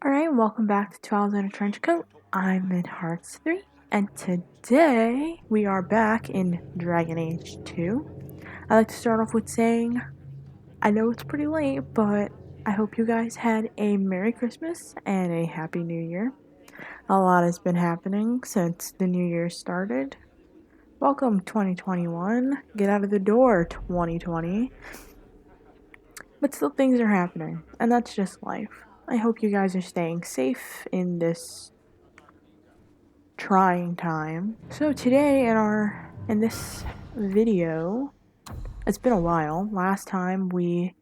Alright, welcome back to 12 in a Trench Coat. I'm in Hearts 3, and today we are back in Dragon Age 2. I like to start off with saying, I know it's pretty late, but I hope you guys had a Merry Christmas and a Happy New Year. A lot has been happening since the New Year started. Welcome 2021, get out of the door 2020. But still things are happening, and that's just life. I hope you guys are staying safe in this trying time. So today in this video, it's been a while. Last time we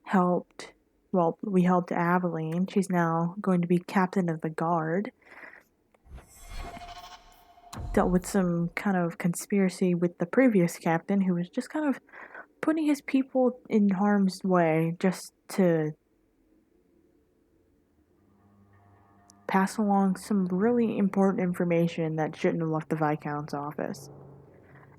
helped Aveline. She's now going to be captain of the guard. Dealt with some kind of conspiracy with the previous captain who was just kind of putting his people in harm's way just to pass along some really important information that shouldn't have left the Viscount's office.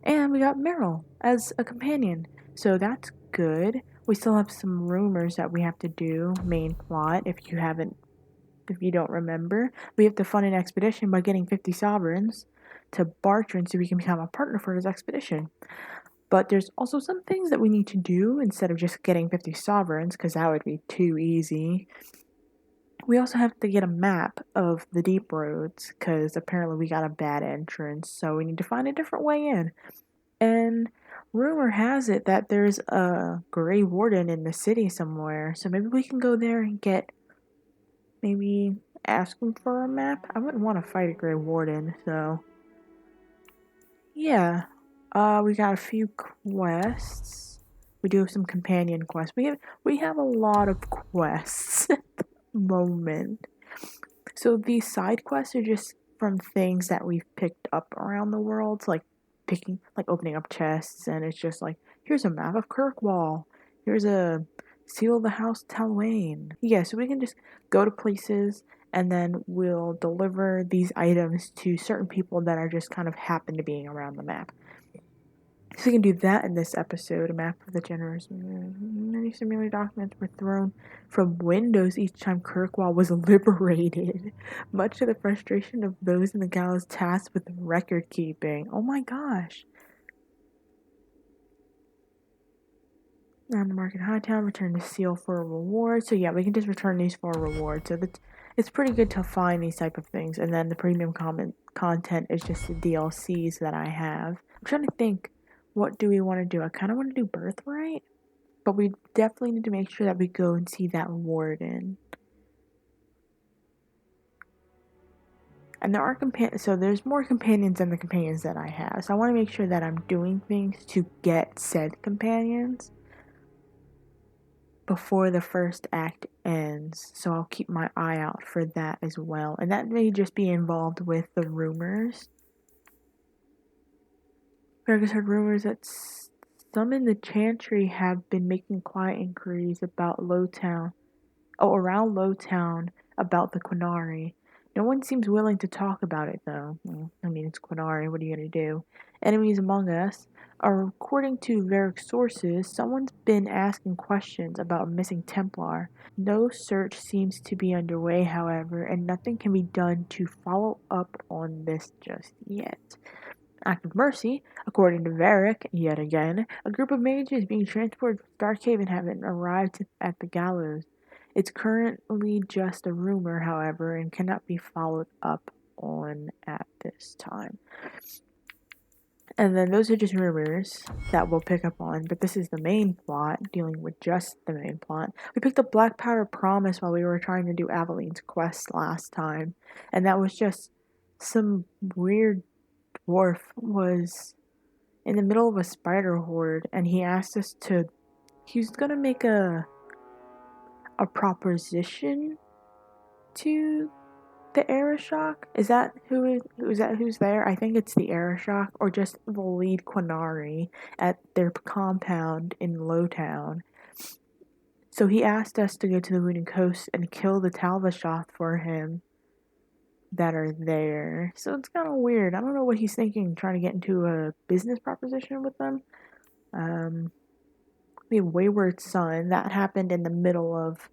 And we got Meryl as a companion, so that's good. We still have some rumors that we have to do, main plot, if you don't remember. We have to fund an expedition by getting 50 sovereigns to Bartrand so we can become a partner for his expedition. But there's also some things that we need to do instead of just getting 50 sovereigns, because that would be too easy. We also have to get a map of the deep roads, because apparently we got a bad entrance, so we need to find a different way in. And rumor has it that there's a Grey Warden in the city somewhere, so maybe we can go there and maybe ask him for a map. I wouldn't want to fight a Grey Warden, so yeah. We got a few quests. We do have some companion quests. We have a lot of quests at the moment. So these side quests are just from things that we've picked up around the world, like opening up chests, and it's just like, here's a map of Kirkwall, here's a seal of the House Talwain. Yeah, so we can just go to places and then we'll deliver these items to certain people that are just kind of happen to being around the map. So we can do that in this episode. A map of the generous. Many similar documents were thrown from windows each time Kirkwall was liberated, much to the frustration of those in the gallows tasked with record keeping. Oh my gosh. On the market Hightown, return the seal for a reward. So yeah, we can just return these for a reward. So it's pretty good to find these type of things. And then the premium content is just the DLCs that I have. I'm trying to think, what do we want to do? I kind of want to do Birthright, but we definitely need to make sure that we go and see that warden. And there are so there's more companions than the companions that I have. So I want to make sure that I'm doing things to get said companions before the first act ends, so I'll keep my eye out for that as well. And that may just be involved with the rumors. Fergus heard rumors that some in the Chantry have been making quiet inquiries about around Lowtown about the Quinari. No one seems willing to talk about it, though. I mean, it's Quinari, what are you gonna do? Enemies among us. According to Varric sources, someone's been asking questions about a missing Templar. No search seems to be underway, however, and nothing can be done to follow up on this just yet. Act of mercy, according to Varric, yet again, a group of mages being transported from Darkhaven have arrived at the gallows. It's currently just a rumor, however, and cannot be followed up on at this time. And then those are just rumors that we'll pick up on, but this is the main plot, dealing with just the main plot. We picked up Black Powder Promise while we were trying to do Aveline's quest last time, and that was just some weird dwarf was in the middle of a spider horde, and he asked us he was gonna make a proposition to the Arishok. Is that who's there? I think it's the Arishok, or just the lead Quinari at their compound in Lowtown. So he asked us to go to the Wooden Coast and kill the Talvashoth for him that are there. So it's kind of weird. I don't know what he's thinking, trying to get into a business proposition with them. The Wayward Son, that happened in the middle of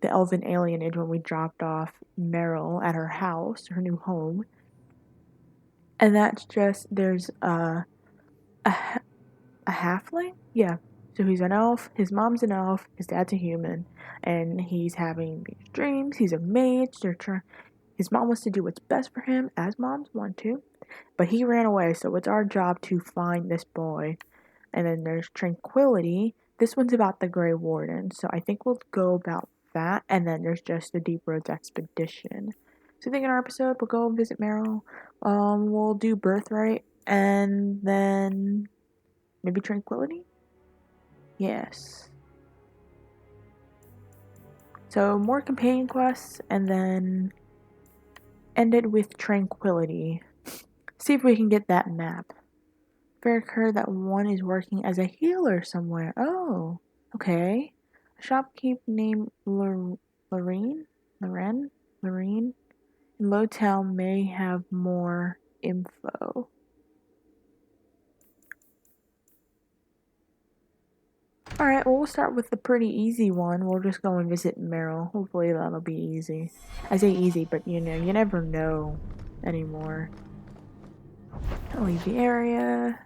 the elven alienage when we dropped off Meryl at her house, her new home. And that's just, there's a halfling? Yeah. So he's an elf, his mom's an elf, his dad's a human, and he's having these dreams. He's a mage. His mom wants to do what's best for him, as moms want to, but he ran away, so it's our job to find this boy. And then there's Tranquility. This one's about the Grey Warden, so I think we'll go about that. And then there's just the Deep Roads Expedition. So I think in our episode, we'll go visit Meryl. We'll do Birthright, and then maybe Tranquility? Yes. So more companion quests, and then ended with Tranquility. See if we can get that map. I've heard that one is working as a healer somewhere. Oh, okay. A shopkeep named Lorene in Lowtown may have more info. Alright, well, we'll start with the pretty easy one. We'll just go and visit Meryl. Hopefully that'll be easy. I say easy, but you never know anymore. I'll leave the area.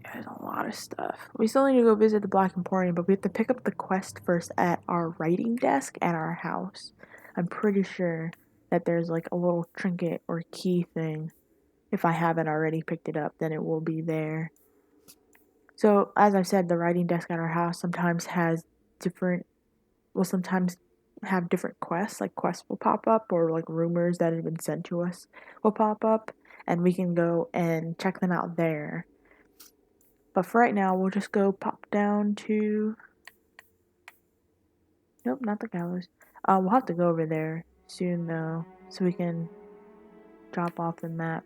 There's a lot of stuff. We still need to go visit the Black Emporium, but we have to pick up the quest first at our writing desk at our house. I'm pretty sure that there's like a little trinket or key thing. If I haven't already picked it up, then it will be there. So, as I've said, the writing desk at our house sometimes have different quests. Like, quests will pop up, or like rumors that have been sent to us will pop up, and we can go and check them out there. But for right now, we'll just go pop down to... Nope, not the gallows. We'll have to go over there soon, though, so we can drop off the map.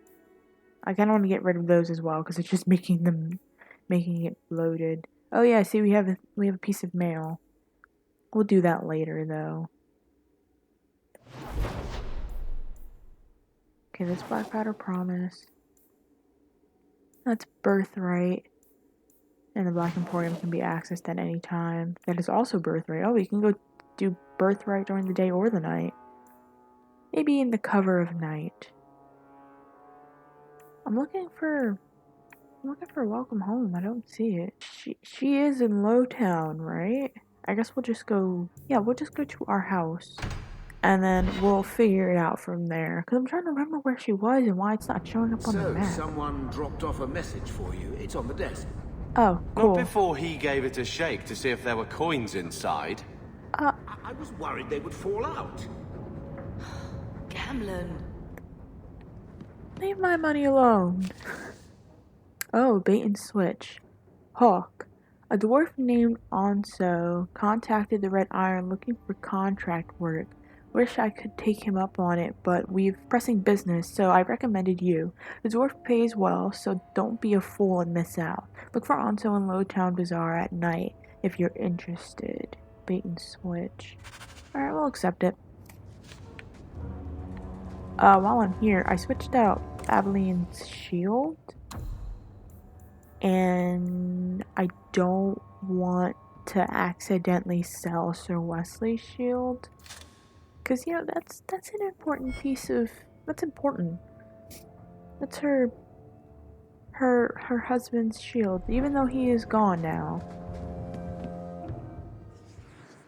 I kind of want to get rid of those as well, because it's just making it loaded. Oh yeah, see, we have a piece of mail. We'll do that later, though. Okay, that's Black Powder Promise. That's Birthright. And the Black Emporium can be accessed at any time. That is also Birthright. Oh, we can go do Birthright during the day or the night. Maybe in the cover of night. I'm looking for Welcome Home. I don't see it. She is in Lowtown, right? I guess we'll just go to our house. And then we'll figure it out from there. Because I'm trying to remember where she was and why it's not showing up on the map. So, someone dropped off a message for you. It's on the desk. Oh, cool. Not before he gave it a shake to see if there were coins inside. I was worried they would fall out. Gamlen. Leave my money alone. Oh, bait and switch. Hawk. A dwarf named Onso contacted the Red Iron looking for contract work. Wish I could take him up on it, but we've pressing business, so I recommended you. The dwarf pays well, so don't be a fool and miss out. Look for Onso in Lowtown Bazaar at night if you're interested. Bait and switch. Alright, we'll accept it. While I'm here, I switched out Abilene's shield. And I don't want to accidentally sell Sir Wesley's shield. Because, that's an important piece of... That's important. That's her husband's shield, even though he is gone now.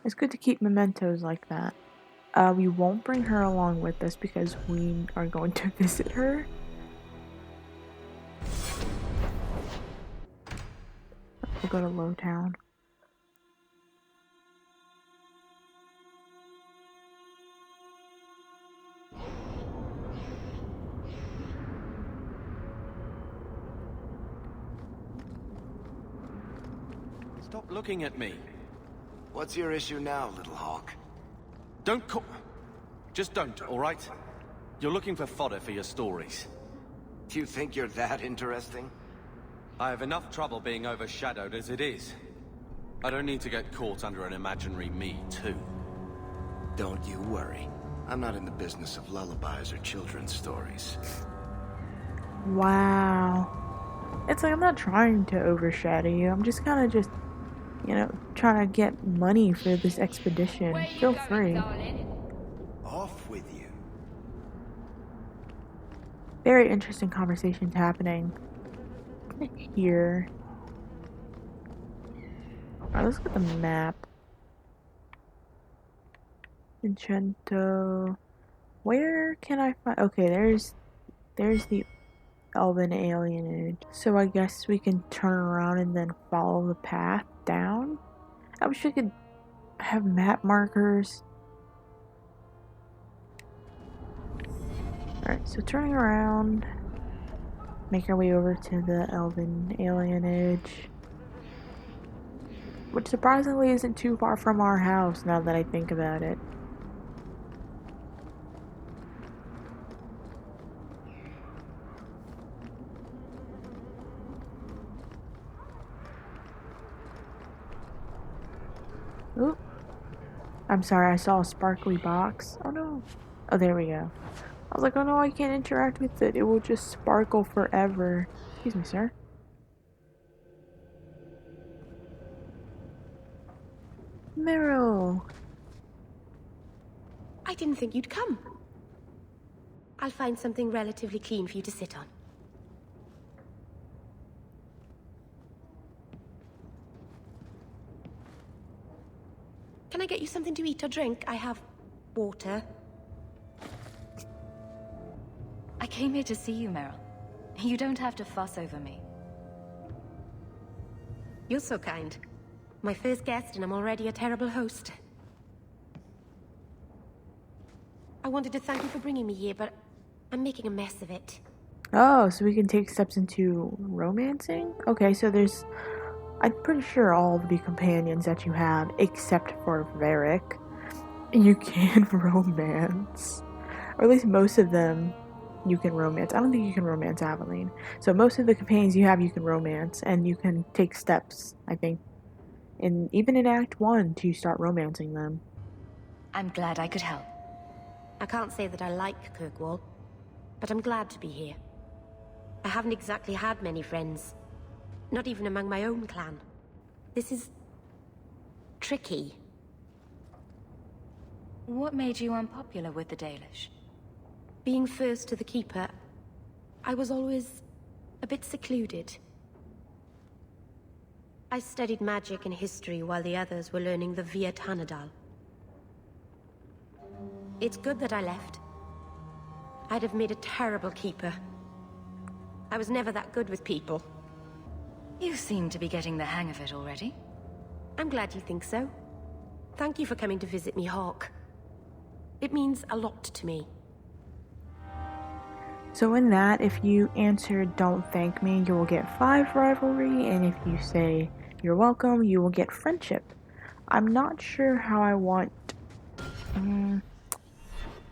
It's good to keep mementos like that. We won't bring her along with us because we are going to visit her. We'll go to Lowtown. Stop looking at me. What's your issue now, little hawk? Don't call... Just don't, alright? You're looking for fodder for your stories. Do you think you're that interesting? I have enough trouble being overshadowed as it is. I don't need to get caught under an imaginary me, too. Don't you worry. I'm not in the business of lullabies or children's stories. Wow. It's like I'm not trying to overshadow you. I'm just kind of trying to get money for this expedition. Where you Feel going, free. darling? Off with you. Very interesting conversations happening here. Alright, let's look at the map. Vincento. Where can I find? Okay, there's the Elven alienage. So I guess we can turn around and then follow the path down. I wish we could have map markers. Alright, so turning around, make our way over to the Elven alienage. Which surprisingly isn't too far from our house now that I think about it. Oop. I'm sorry, I saw a sparkly box. Oh no. Oh, there we go. I was like, oh no, I can't interact with it. It will just sparkle forever. Excuse me, sir. Meryl. I didn't think you'd come. I'll find something relatively clean for you to sit on. Can I get you something to eat or drink? I have water. I came here to see you, Meryl. You don't have to fuss over me. You're so kind. My first guest, and I'm already a terrible host. I wanted to thank you for bringing me here, but I'm making a mess of it. Oh, so we can take steps into romancing? Okay, so I'm pretty sure all of the companions that you have, except for Varric, you can romance. Or at least most of them you can romance. I don't think you can romance Aveline. So most of the companions you have you can romance, and you can take steps, I think, even in Act 1 to start romancing them. I'm glad I could help. I can't say that I like Kirkwall, but I'm glad to be here. I haven't exactly had many friends. Not even among my own clan. This is... tricky. What made you unpopular with the Dalish? Being first to the Keeper, I was always a bit secluded. I studied magic and history while the others were learning the Via Tanadal. It's good that I left. I'd have made a terrible Keeper. I was never that good with people. You seem to be getting the hang of it already. I'm glad you think so. Thank you for coming to visit me, Hawk. It means a lot to me. So in that, if you answer "Don't thank me," you will get 5 rivalry, and if you say "You're welcome," you will get friendship. I'm not sure how I want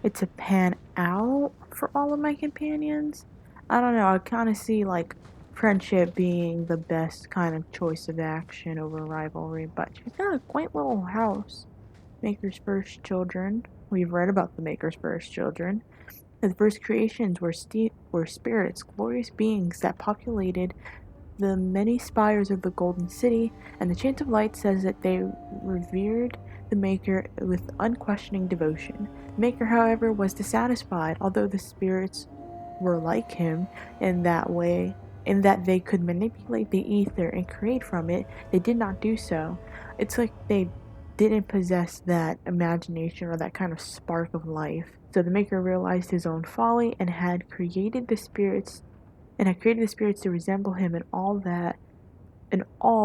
it to pan out for all of my companions. I don't know, I kind of see like friendship being the best kind of choice of action over rivalry, but she's got a quaint little house. Maker's first children. We've read about the Maker's first children. The first creations were spirits, glorious beings that populated the many spires of the Golden City, and the Chant of Light says that they revered the Maker with unquestioning devotion. The Maker, however, was dissatisfied, although the spirits were like him in that way, in that they could manipulate the ether and create from it. They did not do so. It's like they didn't possess that imagination or that kind of spark of life. So the Maker realized his own folly and had created the spirits to resemble him in all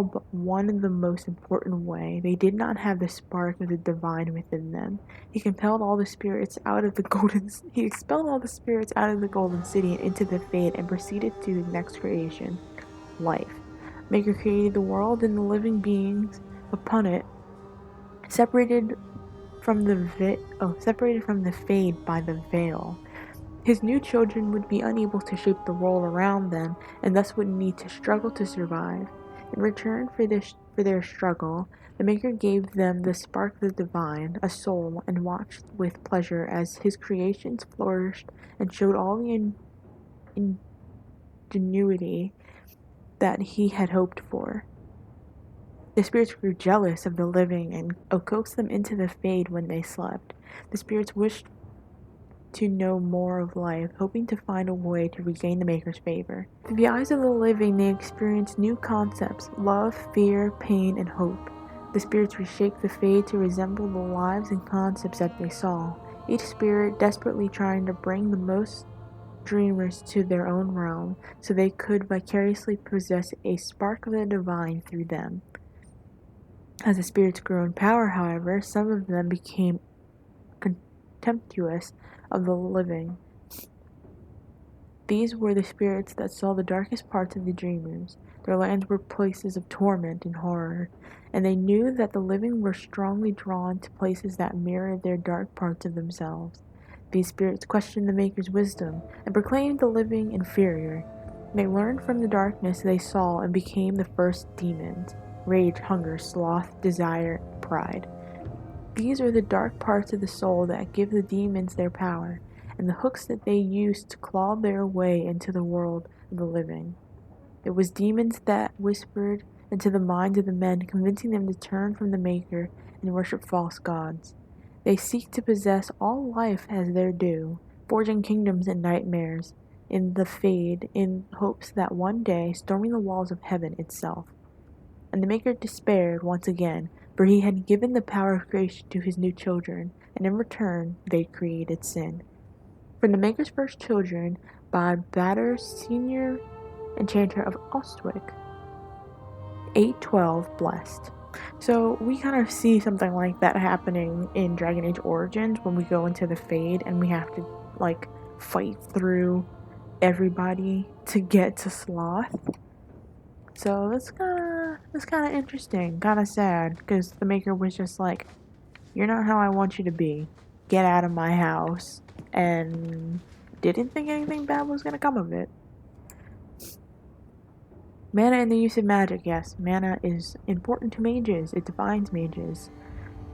but one of the most important way. They did not have the spark of the divine within them. He expelled all the spirits out of the golden city and into the fade and proceeded to the next creation, life. Maker created the world and the living beings upon it, separated from the fade by the veil. His new children would be unable to shape the world around them, and thus would need to struggle to survive. In return for their struggle, the Maker gave them the spark of the divine, a soul, and watched with pleasure as his creations flourished and showed all the ingenuity that he had hoped for. The spirits grew jealous of the living and coaxed them into the Fade when they slept. The spirits wished to know more of life, hoping to find a way to regain the Maker's favor. Through the eyes of the living, they experienced new concepts: love, fear, pain, and hope. The spirits reshaped the Fade to resemble the lives and concepts that they saw, each spirit desperately trying to bring the most dreamers to their own realm so they could vicariously possess a spark of the divine through them. As the spirits grew in power, however, some of them became contemptuous of the living. These were the spirits that saw the darkest parts of the dreamers. Their lands were places of torment and horror, and they knew that the living were strongly drawn to places that mirrored their dark parts of themselves. These spirits questioned the Maker's wisdom and proclaimed the living inferior. They learned from the darkness they saw and became the first demons: rage, hunger, sloth, desire, pride. These are the dark parts of the soul that give the demons their power, and the hooks that they use to claw their way into the world of the living. It was demons that whispered into the minds of the men, convincing them to turn from the Maker and worship false gods. They seek to possess all life as their due, forging kingdoms and nightmares in the Fade in hopes that one day storming the walls of heaven itself. And the Maker despaired once again, for he had given the power of creation to his new children, and in return they created sin. From the Maker's first children, by Bader, senior enchanter of Ostwick, 812 blessed. So we kind of see something like that happening in Dragon Age Origins when we go into the Fade and we have to like fight through everybody to get to Sloth. So that's kind of interesting, kind of sad, because the Maker was just like, "You're not how I want you to be. Get out of my house," and didn't think anything bad was gonna come of it. Mana and the use of magic. Yes, mana is important to mages. It defines mages.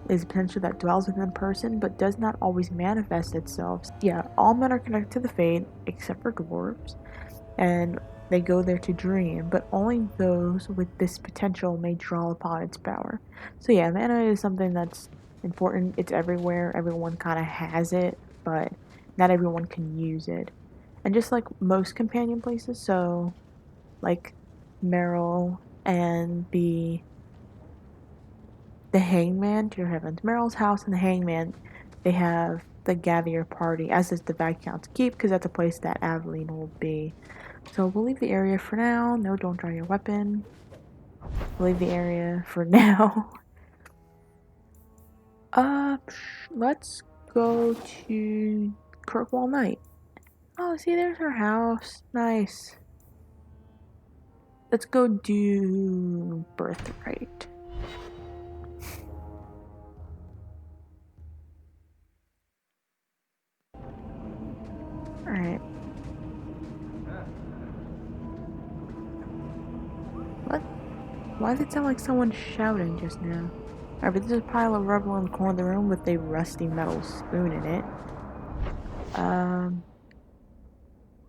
It is a potential that dwells within a person, but does not always manifest itself. Yeah, all men are connected to the Fade, except for dwarves, and they go there to dream, but only those with this potential may draw upon its power. So yeah, mana is something that's important. It's everywhere. Everyone kind of has it, but not everyone can use it. And just like most companion places, so like Meryl and the Hangman, dear heavens, Meryl's house and the Hangman, they have the Gather Your Party, as does the Viscount's Keep, because that's a place that Aveline will be. So we'll leave the area for now. No, don't draw your weapon. We'll leave the area for now. Let's go to Kirkwall Night. Oh, see, there's her house. Nice. Let's go do Birthright. Alright. What? Why does it sound like someone shouting just now? Alright, but there's a pile of rubble in the corner of the room with a rusty metal spoon in it.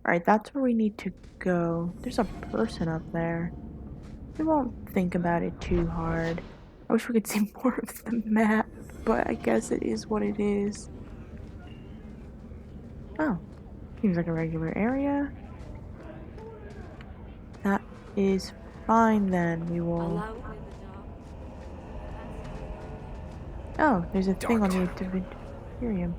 Alright, that's where we need to go. There's a person up there. We won't think about it too hard. I wish we could see more of the map, but I guess it is what it is. Oh, seems like a regular area. That is fine then. We will... Oh, there's a thing on the Imperium.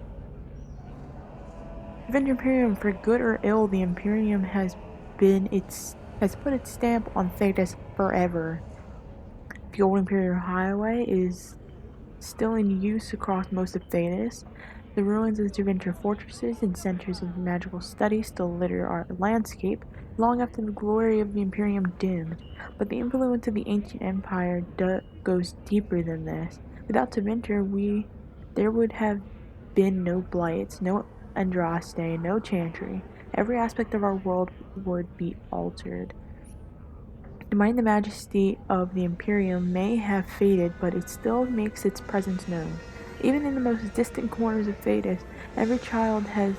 Imperium, for good or ill, the Imperium has put its stamp on Thetis forever. The old Imperial Highway is still in use across most of Thetis. The ruins of the Tevinter fortresses and centers of magical study still litter our landscape long after the glory of the Imperium dimmed, but the influence of the ancient empire goes deeper than this. Without Tevinter, there would have been no blights, no Andraste, no Chantry. Every aspect of our world would be altered. The might and the majesty of the Imperium may have faded, but it still makes its presence known. Even in the most distant corners of Thetis, every child has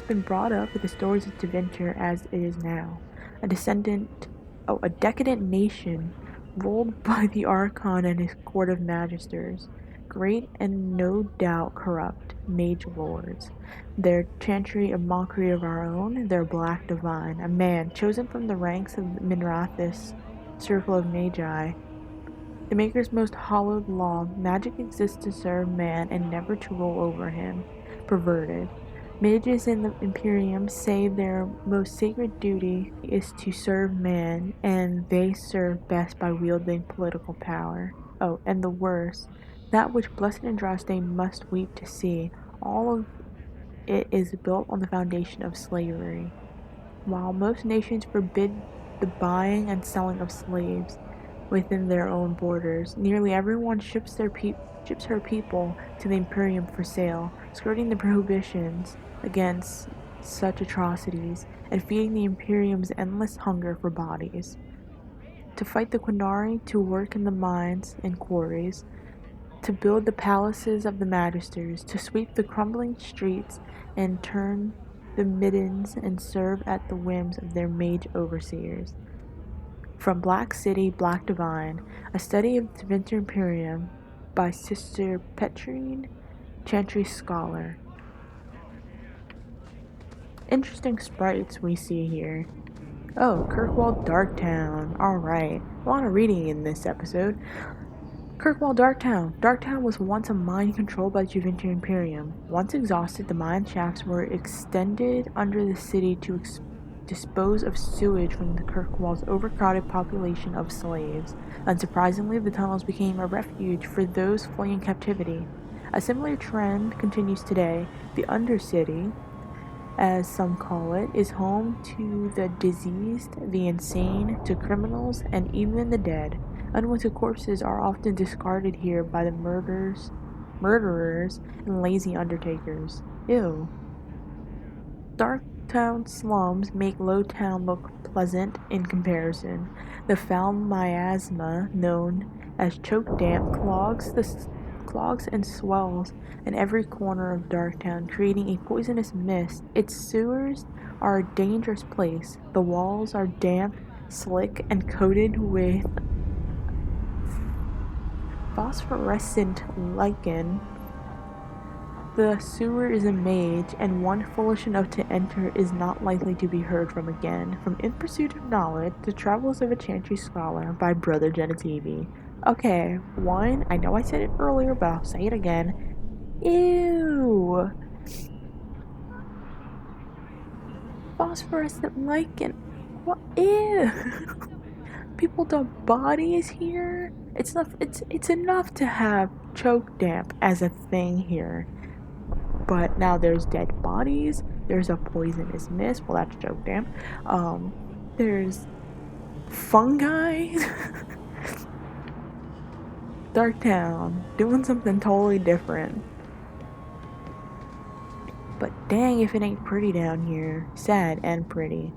been brought up with the stories of Tevinter as it is now. a decadent nation ruled by the Archon and his court of magisters, great and no doubt corrupt mage lords. Their chantry a mockery of our own, their black divine, a man chosen from the ranks of Minrathis' circle of magi. The Maker's most hallowed law, magic exists to serve man and never to rule over him. Perverted. Mages in the Imperium say their most sacred duty is to serve man, and they serve best by wielding political power. Oh, and the worst, that which Blessed Andraste must weep to see, all of it is built on the foundation of slavery. While most nations forbid the buying and selling of slaves within their own borders, nearly everyone ships her people to the Imperium for sale, skirting the prohibitions against such atrocities and feeding the Imperium's endless hunger for bodies. To fight the Quinari, to work in the mines and quarries, to build the palaces of the magisters, to sweep the crumbling streets and turn the middens and serve at the whims of their mage overseers. From Black City, Black Divine, a study of the Vinter Imperium by Sister Petrine, Chantry Scholar. Interesting sprites we see here. Oh, Kirkwall Darktown. Alright, a lot of reading in this episode. Kirkwall Darktown. Darktown was once a mine controlled by the Juventus Imperium. Once exhausted, the mine shafts were extended under the city to dispose of sewage from the Kirkwall's overcrowded population of slaves. Unsurprisingly, the tunnels became a refuge for those fleeing captivity. A similar trend continues today. The Undercity, as some call it, is home to the diseased, the insane, to criminals, and even the dead. Unwanted corpses are often discarded here by the murderers, and lazy undertakers. Ew. Darktown slums make Lowtown look pleasant in comparison. The foul miasma known as choke damp clogs and swells in every corner of Darktown, creating a poisonous mist. Its sewers are a dangerous place. The walls are damp, slick, and coated with phosphorescent lichen. The sewer is a maze, and one foolish enough to enter is not likely to be heard from again. From In Pursuit of Knowledge, The Travels of a Chantry Scholar by Brother Genitivi. Okay, one, I know I said it earlier, but I'll say it again. Ew! Phosphorescent lichen. What? Ew! People dump bodies here? It's enough to have choke damp as a thing here. But now there's dead bodies, there's a poisonous mist, well that's choke damp, there's fungi. Darktown, doing something totally different. But dang if it ain't pretty down here. Sad and pretty.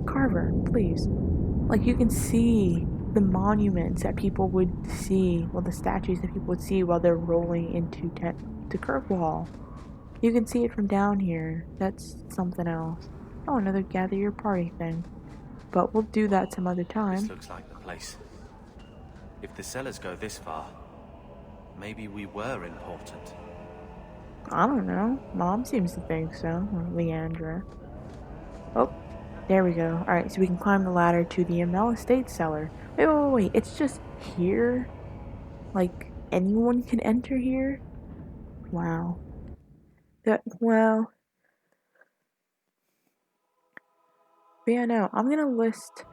Carver, please. Like you can see the monuments that people would see, well the statues that people would see while they're rolling into Kirkwall. You can see it from down here. That's something else. Oh, another gather your party thing. But we'll do that some other time. This looks like the place. If the cellars go this far, maybe we were important. I don't know. Mom seems to think so. Or Leandra. Oh, there we go. Alright, so we can climb the ladder to the ML Estate cellar. Wait. It's just here? Like, anyone can enter here? Wow. Well, but yeah, no, I'm gonna list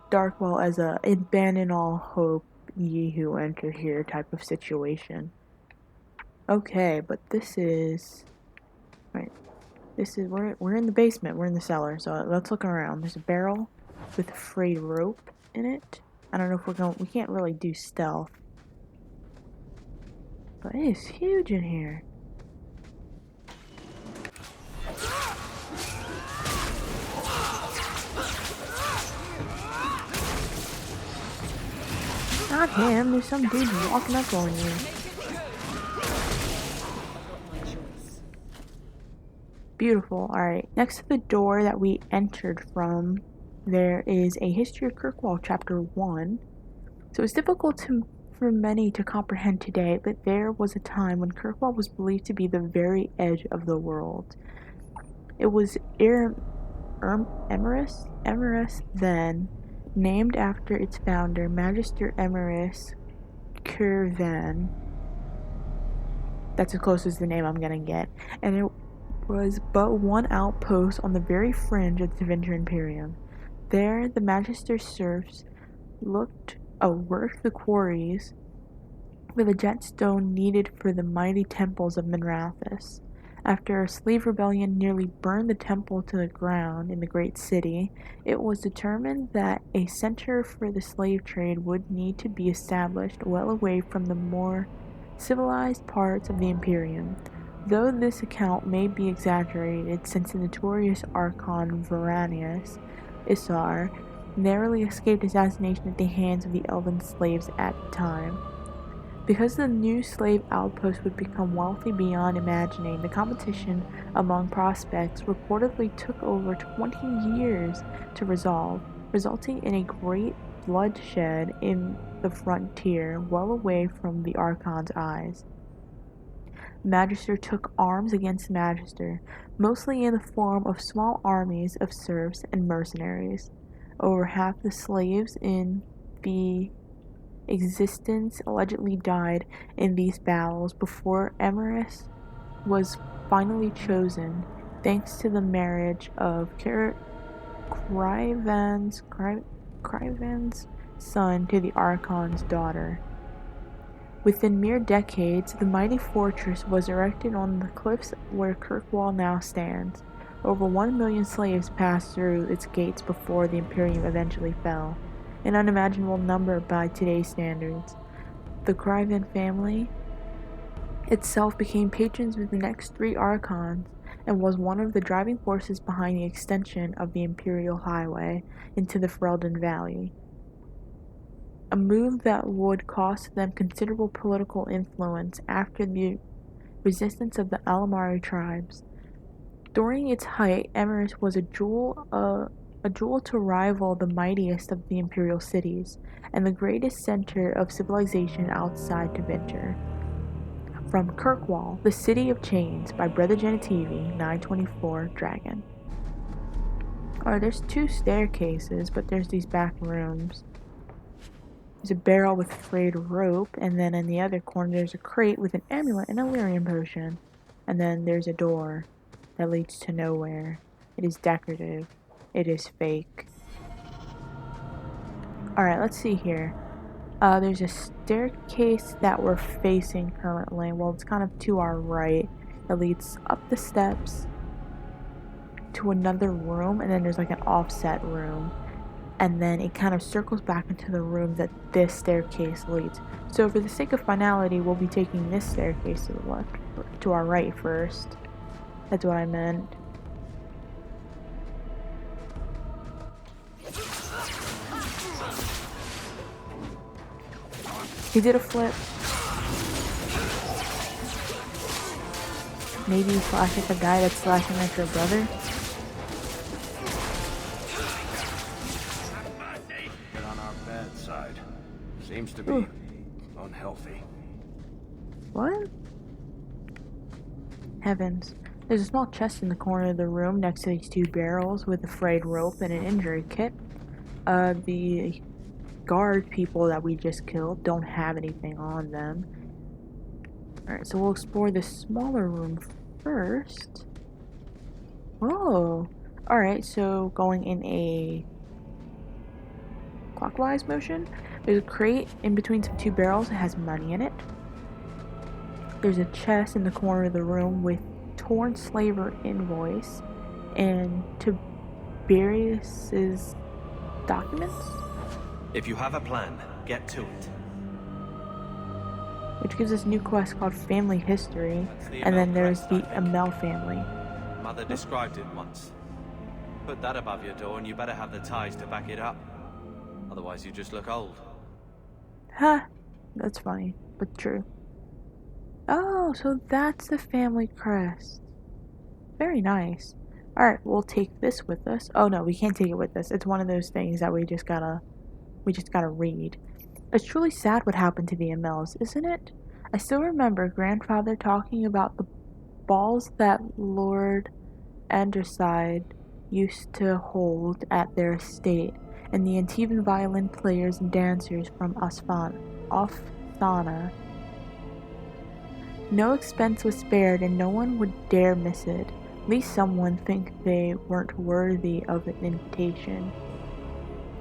Darkwall as a abandon all hope, ye who enter here type of situation. Okay, but this is we're in the basement, we're in the cellar, so let's look around. There's a barrel with a frayed rope in it. I don't know if we can't really do stealth. But it is huge in here. Not him, there's some dude walking up on you. Beautiful, alright. Next to the door that we entered from, there is a History of Kirkwall Chapter 1. So it's difficult for many to comprehend today, but there was a time when Kirkwall was believed to be the very edge of the world. It was Emrys then, named after its founder, Magister Emrys Curvan. That's as close as the name I'm gonna get. And it was but one outpost on the very fringe of the Tevinter Imperium. There, the Magister serfs worked the quarries for the jetstone needed for the mighty temples of Minrathous. After a slave rebellion nearly burned the temple to the ground in the great city, it was determined that a center for the slave trade would need to be established well away from the more civilized parts of the Imperium. Though this account may be exaggerated, since the notorious Archon Varanius Isar narrowly escaped assassination at the hands of the elven slaves at the time. Because the new slave outpost would become wealthy beyond imagining, the competition among prospects reportedly took over 20 years to resolve, resulting in a great bloodshed in the frontier, well away from the Archon's eyes. Magister took arms against Magister, mostly in the form of small armies of serfs and mercenaries. Over half the slaves in the existence allegedly died in these battles before Emrys was finally chosen, thanks to the marriage of Cryvan's son to the Archon's daughter. Within mere decades, the mighty fortress was erected on the cliffs where Kirkwall now stands. Over 1 million slaves passed through its gates before the Imperium eventually fell, an unimaginable number by today's standards. The Cryvan family itself became patrons of the next 3 Archons and was one of the driving forces behind the extension of the Imperial Highway into the Ferelden Valley, a move that would cost them considerable political influence after the resistance of the Alamari tribes. During its height, Emrys was a jewel to rival the mightiest of the imperial cities, and the greatest center of civilization outside Tevinter. From Kirkwall, the City of Chains, by Brother Genitivi, 924 Dragon. Alright, there's 2 staircases, but there's these back rooms. There's a barrel with frayed rope, and then in the other corner there's a crate with an amulet and a lyrium potion. And then there's a door that leads to nowhere. It is decorative. It is fake. Alright, let's see here. There's a staircase that we're facing currently. Well, it's kind of to our right. That leads up the steps to another room, and then there's like an offset room. And then it kind of circles back into the room that this staircase leads. So for the sake of finality, we'll be taking this staircase to the left, to our right first. That's what I meant. He did a flip. Maybe slash at the guy that's slashing at your brother. Seems to be unhealthy. What? Heavens. There's a small chest in the corner of the room next to these 2 barrels with a frayed rope and an injury kit. The guard people that we just killed don't have anything on them. Alright, so we'll explore this smaller room first. Oh! Alright, so going in a clockwise motion. There's a crate in between some 2 barrels that has money in it. There's a chest in the corner of the room with torn slaver invoice and Tiberius's documents. If you have a plan, get to it. Which gives us a new quest called Family History, and then there's the Amel family. Mother described it once. Put that above your door and you better have the ties to back it up. Otherwise you just look old. Huh, that's funny, but true. Oh, so that's the family crest. Very nice. Alright, we'll take this with us. Oh no, we can't take it with us. It's one of those things that we just gotta read. It's truly sad what happened to the MLs, isn't it? I still remember grandfather talking about the balls that Lord Anderside used to hold at their estate, and the Antivan violin players and dancers from Ophthana. No expense was spared, and no one would dare miss it, lest someone think they weren't worthy of an invitation.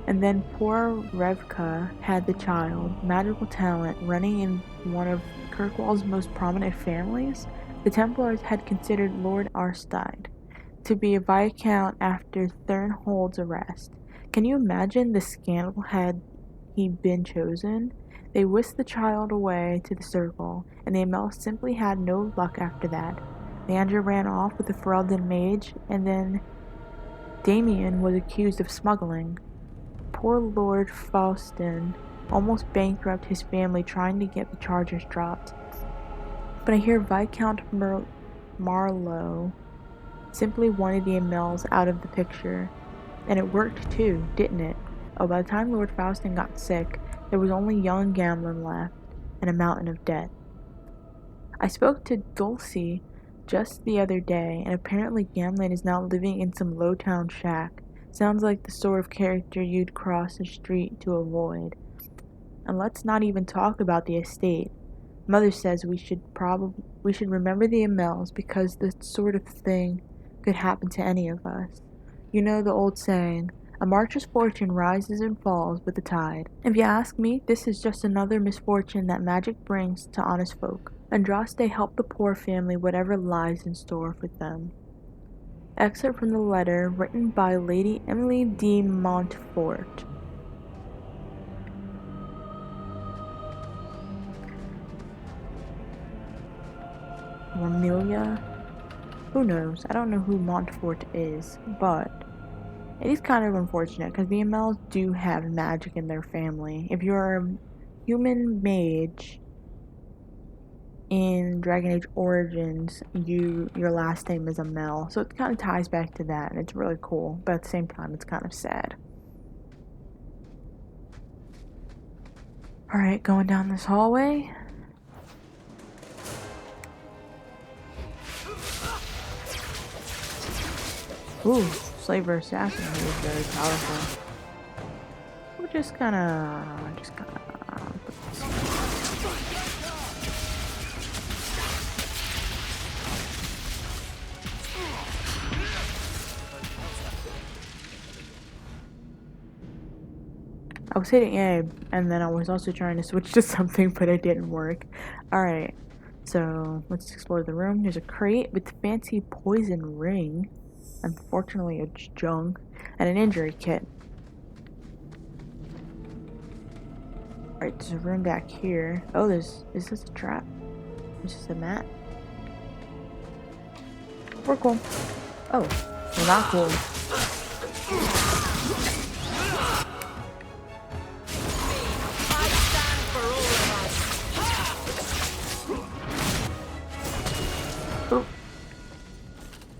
And then poor Revka had the child, magical talent, running in one of Kirkwall's most prominent families. The Templars had considered Lord Arstide to be a Viscount after Thernhold's arrest. Can you imagine the scandal had he been chosen? They whisked the child away to the circle, and the Amel simply had no luck after that. Leandra ran off with the Ferelden mage, and then Damien was accused of smuggling. Poor Lord Faustin almost bankrupted his family trying to get the charges dropped. But I hear Viscount Marlowe simply wanted the Amels out of the picture. And it worked too, didn't it? Oh, by the time Lord Faustin got sick, there was only young Gamlin left, and a mountain of debt. I spoke to Dulcie just the other day, and apparently Gamlin is now living in some low-town shack. Sounds like the sort of character you'd cross the street to avoid. And let's not even talk about the estate. Mother says we should remember the Amels because this sort of thing could happen to any of us. You know the old saying, a marcher's fortune rises and falls with the tide. If you ask me, this is just another misfortune that magic brings to honest folk. Andraste helped the poor family whatever lies in store for them. Excerpt from the letter written by Lady Emily de Montfort. Amelia? Who knows? I don't know who Montfort is, but it is kind of unfortunate because the Amels do have magic in their family. If you're a human mage in Dragon Age Origins, your last name is Amel, so it kind of ties back to that, and it's really cool. But at the same time, it's kind of sad. All right, going down this hallway. Ooh, Slaver Assassin who is very powerful. We're just gonna put this here. I was hitting A, and then I was also trying to switch to something, but it didn't work. Alright, so let's explore the room. There's a crate with fancy poison ring. Unfortunately, it's junk. And an injury kit. Alright, there's a room back here. Oh, is this a trap? Is this a mat? We're cool. Oh, we're not cool.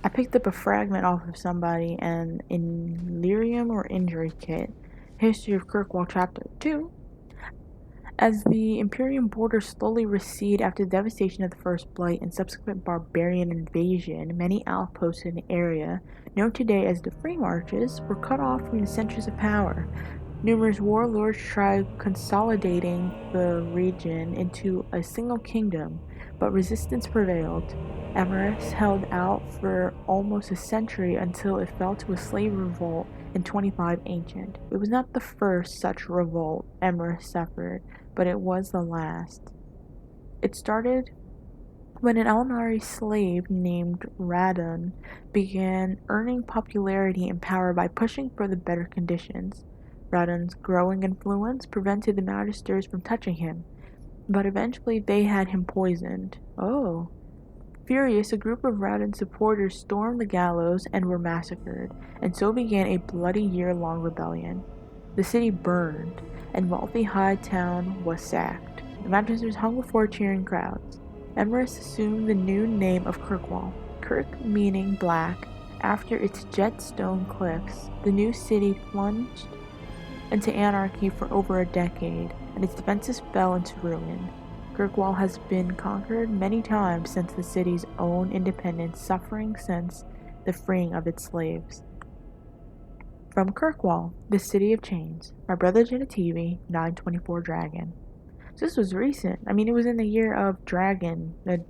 I picked up a fragment off of somebody and in lyrium or injury kit. History of Kirkwall Chapter 2. As the Imperium borders slowly recede after the devastation of the First Blight and subsequent barbarian invasion, many outposts in the area, known today as the Free Marches, were cut off from the centers of power. Numerous warlords tried consolidating the region into a single kingdom, but resistance prevailed. Emrys held out for almost a century until it fell to a slave revolt in 25 Ancient. It was not the first such revolt Emrys suffered, but it was the last. It started when an Elnari slave named Radon began earning popularity and power by pushing for the better conditions. Radon's growing influence prevented the Magisters from touching him, but eventually they had him poisoned. Oh. Furious, a group of Radon supporters stormed the gallows and were massacred, and so began a bloody year-long rebellion. The city burned, and wealthy High Town was sacked. The Magisters hung before cheering crowds. Emrys assumed the new name of Kirkwall, Kirk meaning black, After its jet stone cliffs, the new city plunged into anarchy for over a decade, and its defenses fell into ruin. Kirkwall has been conquered many times since the city's own independence, suffering since the freeing of its slaves. From Kirkwall, the City of Chains, my brother did a TV, 924 Dragon. So this was recent. I mean, it was in the year of Dragon, the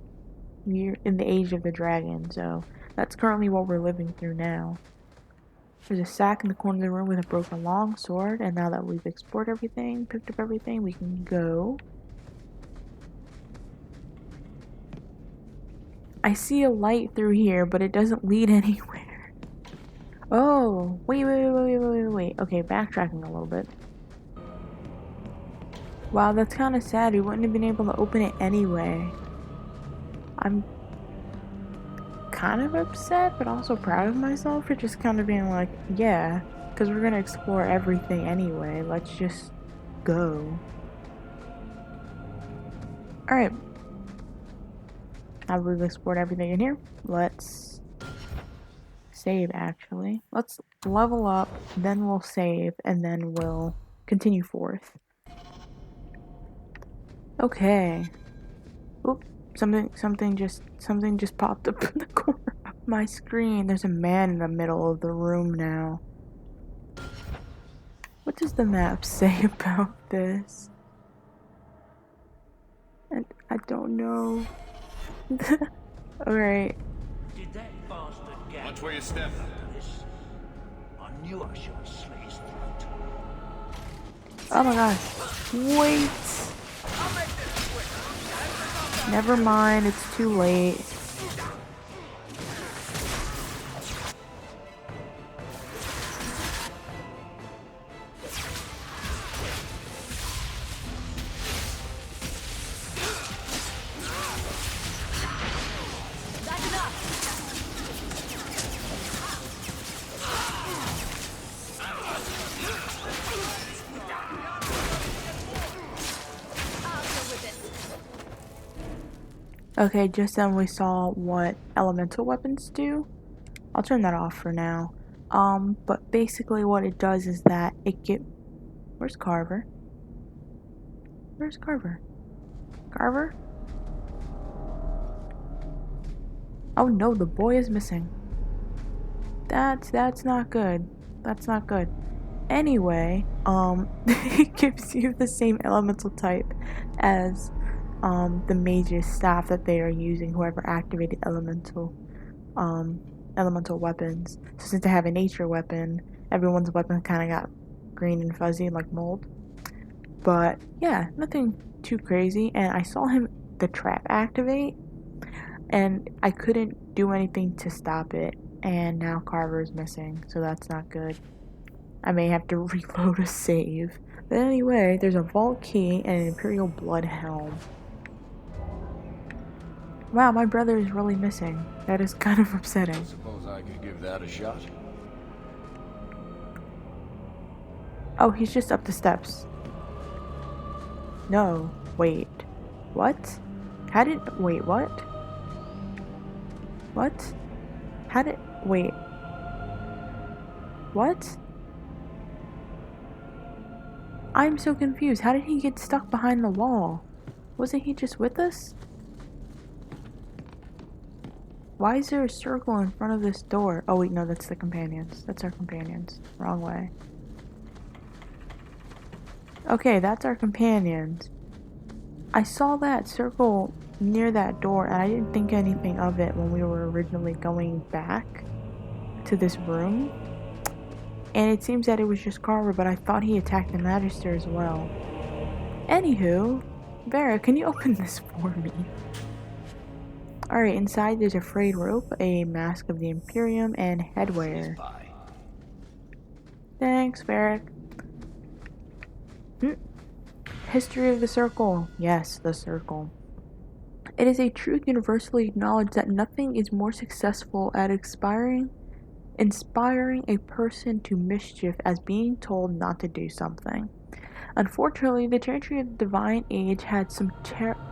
year in the age of the dragon, so that's currently what we're living through now. There's a sack in the corner of the room with a broken long sword, and now that we've explored everything, picked up everything, we can go. I see a light through here, but it doesn't lead anywhere. Oh, wait. Okay, backtracking a little bit. Wow, that's kind of sad. We wouldn't have been able to open it anyway. I'm kind of upset, but also proud of myself for just kind of being like, yeah, because we're gonna explore everything anyway. Let's just go. Alright. Now we've explored everything in here. Let's save, actually. Let's level up, then we'll save, and then we'll continue forth. Okay. Oop. Something just popped up in the corner of my screen. There's a man in the middle of the room now. What does the map say about this? And I don't know. Alright. Did that bastard get Watch where you step. this? I knew I should have slit his throat. Oh my gosh. Wait. Never mind, it's too late. Okay, just then we saw what elemental weapons do. I'll turn that off for now. But basically what it does is that where's Carver? Where's Carver? Carver? Oh no, the boy is missing. That's not good. That's not good. Anyway, it gives you the same elemental type as the mage's staff that they are using, whoever activated elemental weapons. So since I have a nature weapon, everyone's weapon kind of got green and fuzzy like mold. But yeah, nothing too crazy. And I saw the trap activate, and I couldn't do anything to stop it. And now Carver's missing, so that's not good. I may have to reload a save. But anyway, there's a vault key and an Imperial Blood helm. Wow, my brother is really missing. That is kind of upsetting. Suppose I could give that a shot. Oh, he's just up the steps. No, wait. What? Wait, what? What? Wait. What? I'm so confused. How did he get stuck behind the wall? Wasn't he just with us? Why is there a circle in front of this door? Oh wait, no, that's the companions. That's our companions. Wrong way. Okay, that's our companions. I saw that circle near that door and I didn't think anything of it when we were originally going back to this room. And it seems that it was just Carver, but I thought he attacked the Magister as well. Anywho, Vera, can you open this for me? Alright, inside there's a frayed rope, a mask of the Imperium, and headwear. Thanks, Varric. History of the Circle. Yes, the Circle. It is a truth universally acknowledged that nothing is more successful at inspiring a person to mischief as being told not to do something. Unfortunately, the Chantry of the Divine Age had some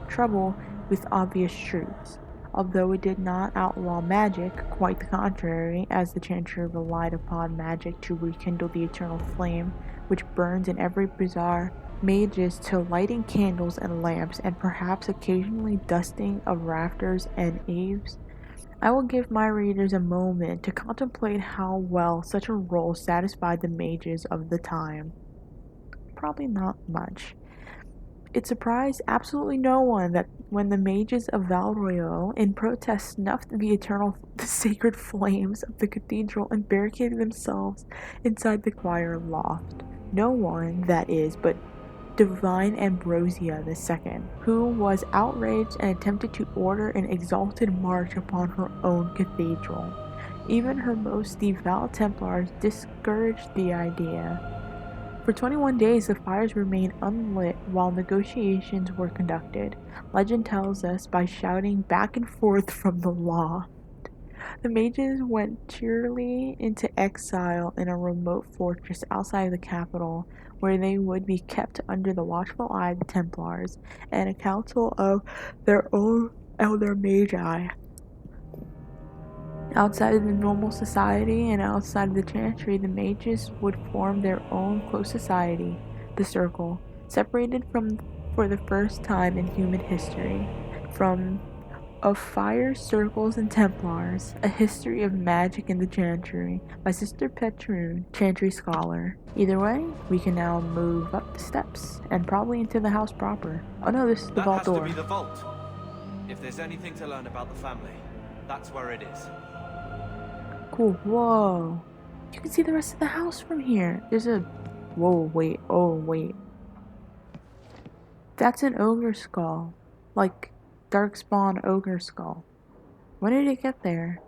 trouble with obvious truths. although it did not outlaw magic, quite the contrary, as the Chantry relied upon magic to rekindle the eternal flame, which burns in every bazaar, mages to lighting candles and lamps, and perhaps occasionally dusting of rafters and eaves. I will give my readers a moment to contemplate how well such a role satisfied the mages of the time. Probably not much. It surprised absolutely no one that when the mages of Valroyo, in protest, snuffed the sacred flames of the cathedral and barricaded themselves inside the choir loft. No one, that is, but divine Ambrosia II, who was outraged and attempted to order an exalted march upon her own cathedral. Even her most devout Templars discouraged the idea. For 21 days, the fires remained unlit while negotiations were conducted. Legend tells us by shouting back and forth from the law. The mages went cheerily into exile in a remote fortress outside the capital, where they would be kept under the watchful eye of the Templars and a council of their own elder magi. Outside of the normal society and outside of the Chantry, the mages would form their own close society, the Circle, separated from for the first time in human history from of Fire, Circles, and Templars, A History of Magic in the Chantry, by Sister Petroon, Chantry Scholar. Either way, we can now move up the steps, and probably into the house proper. Oh no, this is the That vault has door. to be the vault. If there's anything to learn about the family, that's where it is. Cool, whoa. You can see the rest of the house from here. There's a... Whoa, wait, oh, wait. That's an ogre skull. Like, Darkspawn ogre skull. When did it get there?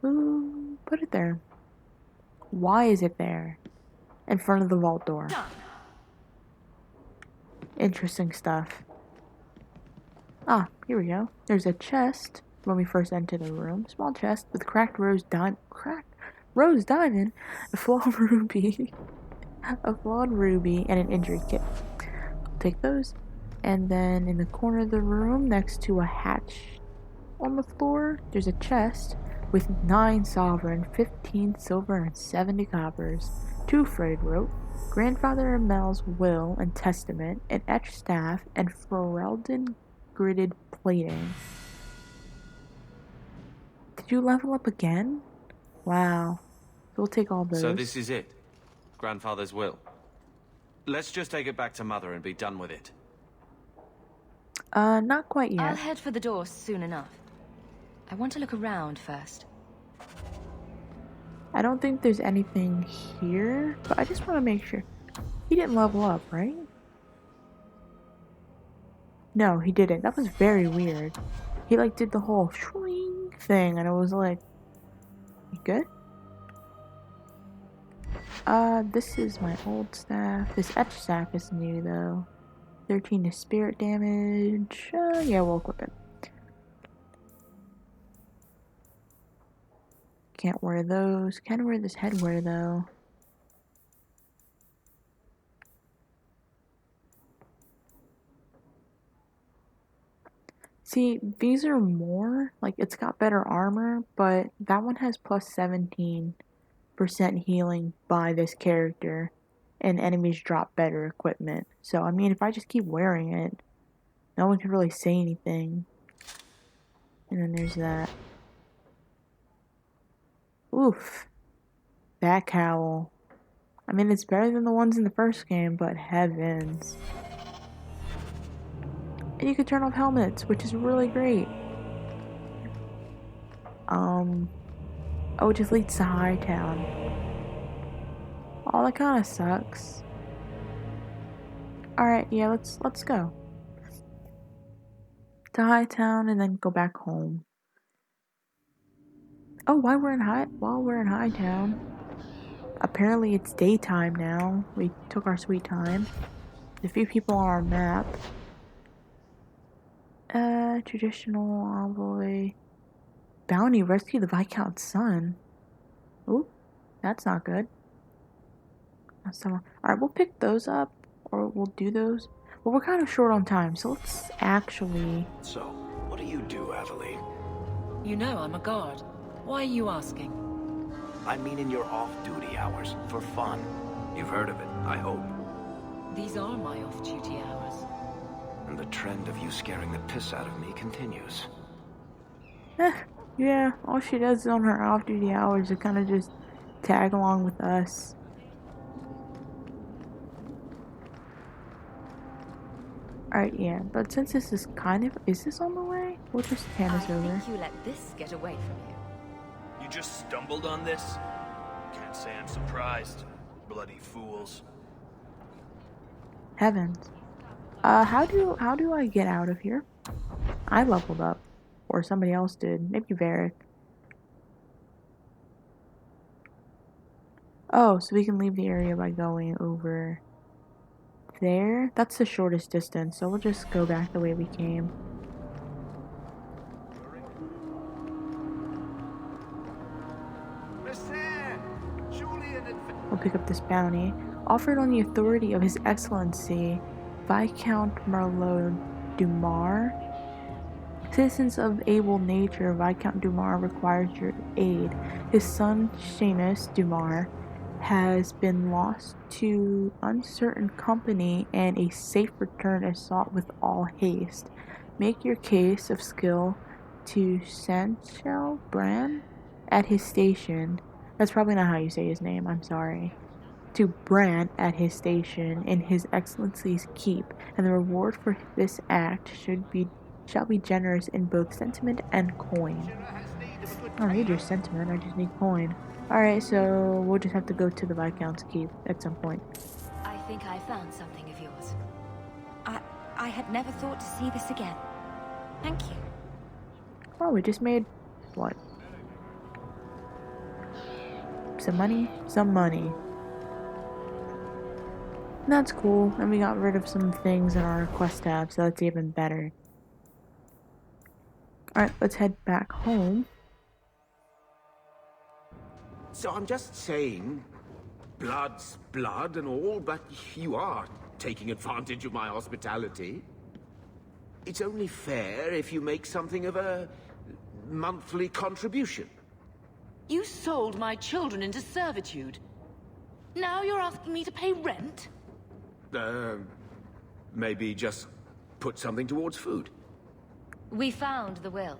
Who put it there? Why is it there? In front of the vault door. Interesting stuff. Ah, here we go. There's a chest when we first enter the room. Small chest with cracked rose diamond, a flawed ruby, and an injury kit. I'll take those. And then in the corner of the room, next to a hatch on the floor, there's a chest with 9 sovereign, 15 silver, and 70 coppers, 2 frayed rope, Grandfather Amel's will and testament, an etched staff, and Ferelden gridded plating. Did you level up again? Wow. So we'll take all those. So this is it. Grandfather's will. Let's just take it back to Mother and be done with it. Not quite yet. I'll head for the door soon enough. I want to look around first. I don't think there's anything here, but I just want to make sure. He didn't level up, right? No, he didn't. That was very weird. He like did the whole swing thing, and it was like, you good? This is my old staff. This etched staff is new though. 13 to spirit damage. Yeah, we'll equip it. Can't wear those. Can wear this headwear though. See, these are more, like, it's got better armor, but that one has plus 17% healing by this character, and enemies drop better equipment. So, I mean, if I just keep wearing it, no one can really say anything. And then there's that. Oof. That cowl. I mean, it's better than the ones in the first game, but heavens. And you can turn off helmets, which is really great. Oh, it just leads to Hightown. Oh, that kind of sucks. Alright, yeah, let's go. To Hightown and then go back home. Oh, while we're in Hightown. Apparently it's daytime now. We took our sweet time. There's a few people on our map. Traditional envoy. Bounty, rescue the Viscount's son. Ooh, that's not good. Alright, we'll pick those up, or we'll do those. Well, we're kind of short on time, so let's actually... So, what are you you do, Aveline? You know I'm a guard. Why are you asking? I mean in your off-duty hours, for fun. You've heard of it, I hope. These are my off-duty hours. And the trend of you scaring the piss out of me continues. Yeah, all she does on her off-duty hours is kind of just tag along with us. Alright, yeah, but since this is is this on the way? We'll just hand this over. I think you let this get away from you. You just stumbled on this? Can't say I'm surprised. Bloody fools. Heavens. How do I get out of here? I leveled up. Or somebody else did. Maybe Varric. Oh, so we can leave the area by going over there? That's the shortest distance, so we'll just go back the way we came. We'll pick up this bounty. Offered on the authority of His Excellency, Viscount Merlot Dumar. Citizens of able nature, Viscount Dumar requires your aid. His son, Seamus Dumar, has been lost to uncertain company, and a safe return is sought with all haste. Make your case of skill to Sanchel Bran at his station. That's probably not how you say his name, I'm sorry. To Bran at his station in His Excellency's keep, and the reward for this act shall be generous in both sentiment and coin. I don't need your sentiment, I just need coin. Alright, so we'll just have to go to the Viscount's keep at some point. I think I found something of yours. I had never thought to see this again. Thank you. Oh, we just made what? Some money? Some money. That's cool, and we got rid of some things in our quest tab, so that's even better. Alright, let's head back home. So I'm just saying, blood's blood and all, but you are taking advantage of my hospitality. It's only fair if you make something of a monthly contribution. You sold my children into servitude. Now you're asking me to pay rent? Maybe just put something towards food. We found the will.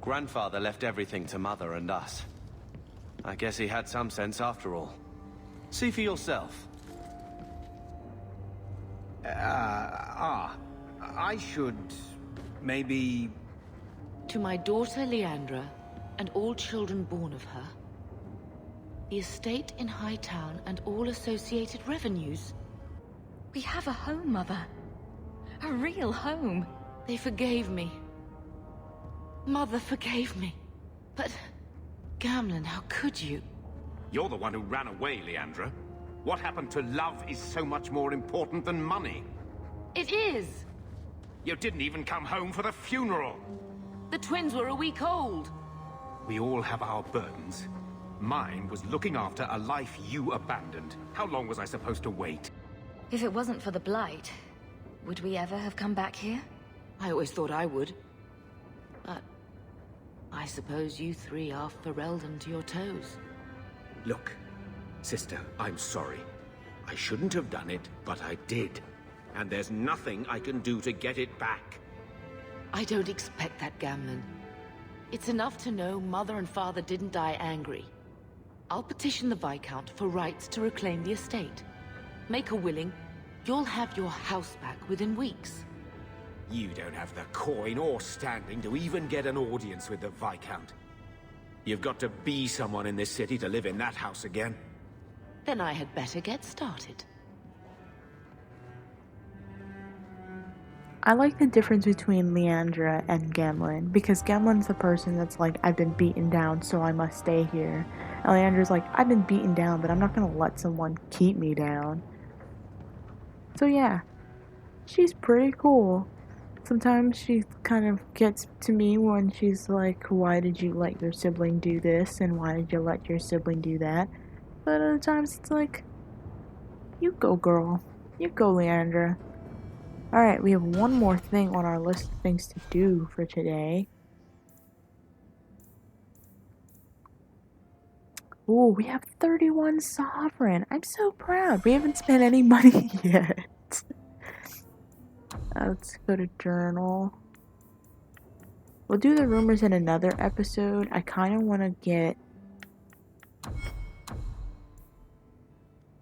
Grandfather left everything to Mother and us. I guess he had some sense after all. See for yourself. I should maybe... To my daughter Leandra, and all children born of her, the estate in Hightown and all associated revenues. We have a home, Mother. A real home. They forgave me. Mother forgave me. But, Gamlen, how could you? You're the one who ran away, Leandra. What happened to love is so much more important than money. It is! You didn't even come home for the funeral. The twins were a week old. We all have our burdens. Mine was looking after a life you abandoned. How long was I supposed to wait? If it wasn't for the Blight, would we ever have come back here? I always thought I would. But I suppose you three are Ferelden to your toes. Look, sister, I'm sorry. I shouldn't have done it, but I did. And there's nothing I can do to get it back. I don't expect that, Gamlen. It's enough to know Mother and Father didn't die angry. I'll petition the Viscount for rights to reclaim the estate. Make her willing, you'll have your house back within weeks. You don't have the coin or standing to even get an audience with the Viscount. You've got to be someone in this city to live in that house again. Then I had better get started. I like the difference between Leandra and Gamlen, because Gamlen's the person that's like, I've been beaten down, so I must stay here. And Leandra's like, I've been beaten down, but I'm not gonna let someone keep me down. So yeah, she's pretty cool. Sometimes she kind of gets to me when she's like, why did you let your sibling do this, and why did you let your sibling do that? But other times it's like, you go girl, you go Leandra. Alright, we have one more thing on our list of things to do for today. Ooh, we have 31 sovereign. I'm so proud. We haven't spent any money yet. Let's go to journal. We'll do the rumors in another episode. I kind of want to get...